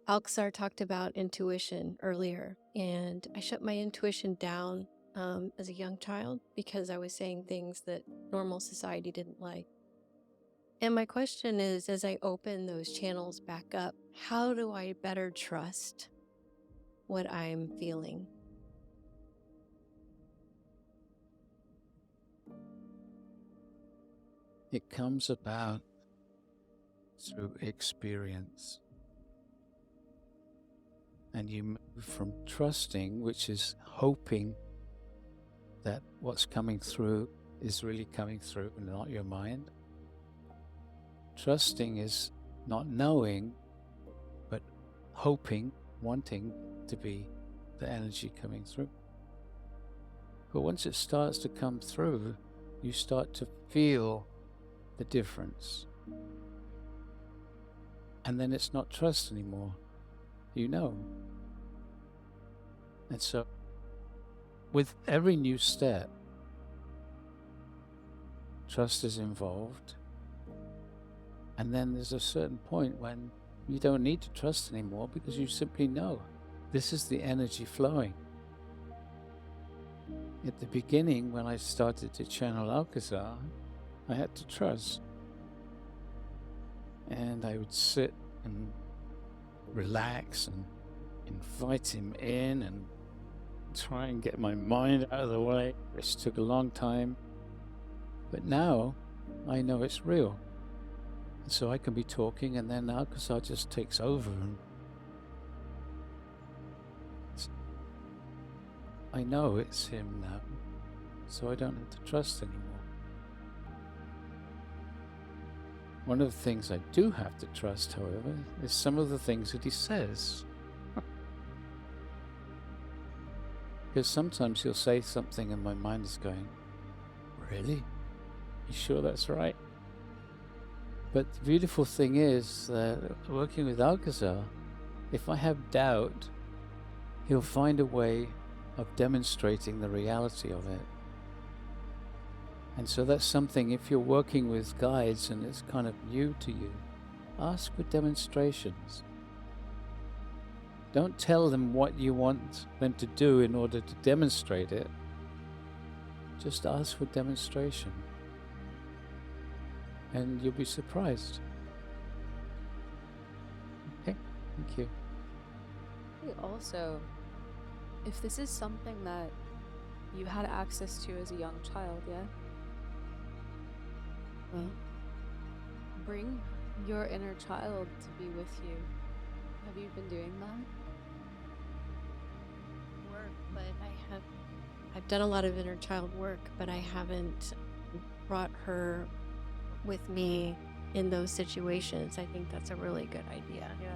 Alcazar talked about intuition earlier, and I shut my intuition down as a young child because I was saying things that normal society didn't like. And my question is, as I open those channels back up, how do I better trust what I'm feeling? It comes about through experience. And you move from trusting, which is hoping that what's coming through is really coming through and not your mind. Trusting is not knowing, but hoping, wanting to be the energy coming through. But once it starts to come through, you start to feel the difference. And then it's not trust anymore. You know. And so, with every new step, trust is involved. And then there's a certain point when you don't need to trust anymore because you simply know this is the energy flowing. At the beginning, when I started to channel Alcazar, I had to trust. And I would sit and relax and invite him in and try and get my mind out of the way, which took a long time. But now I know it's real. And so I can be talking and then Alcazar just takes over and I know it's him now, so I don't have to trust anymore. One of the things I do have to trust, however, is some of the things that he says. Because sometimes he'll say something and my mind is going, really? You sure that's right? But the beautiful thing is that working with Alcazar, if I have doubt, he'll find a way of demonstrating the reality of it. And so that's something, if you're working with guides and it's kind of new to you, ask for demonstrations. Don't tell them what you want them to do in order to demonstrate it. Just ask for demonstration. And you'll be surprised. Okay, thank you. Also, if this is something that you had access to as a young child, yeah? Well, Bring your inner child to be with you. Have you been doing that? work, but I've done a lot of inner child work, but I haven't brought her with me in those situations. I think that's a really good idea. Yeah.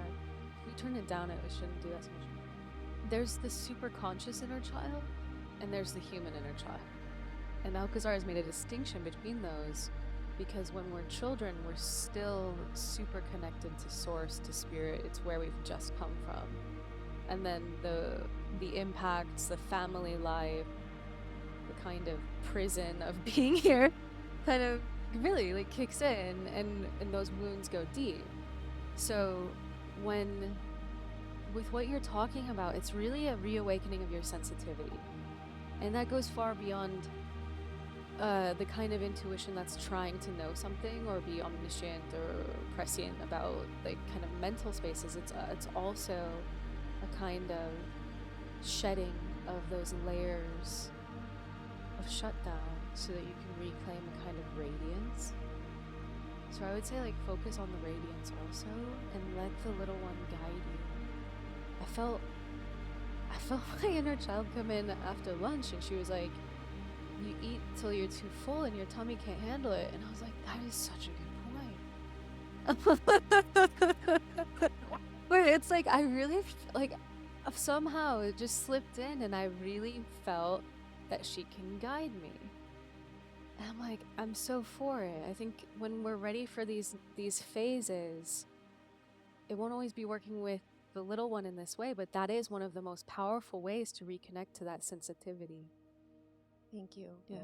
If we turn it down, it shouldn't do that so much. There's the super conscious inner child, and there's the human inner child. And Alcazar has made a distinction between those because when we're children, we're still super connected to source, to spirit. It's where we've just come from. And then the impacts, the family life, the kind of prison of being here kind of really like kicks in, and those wounds go deep. So with what you're talking about, it's really a reawakening of your sensitivity. And that goes far beyond the kind of intuition that's trying to know something or be omniscient or prescient about like kind of mental spaces. It's also a kind of shedding of those layers of shutdown so that you can reclaim a kind of radiance. So I would say like focus on the radiance also and let the little one guide you. I felt my inner child come in after lunch and she was like, you eat till you're too full and your tummy can't handle it. And I was like, that is such a good point. But it's like, I really, like, somehow it just slipped in and I really felt that she can guide me. And I'm like, I'm so for it. I think when we're ready for these phases, it won't always be working with the little one in this way, but that is one of the most powerful ways to reconnect to that sensitivity. Thank you. Yeah.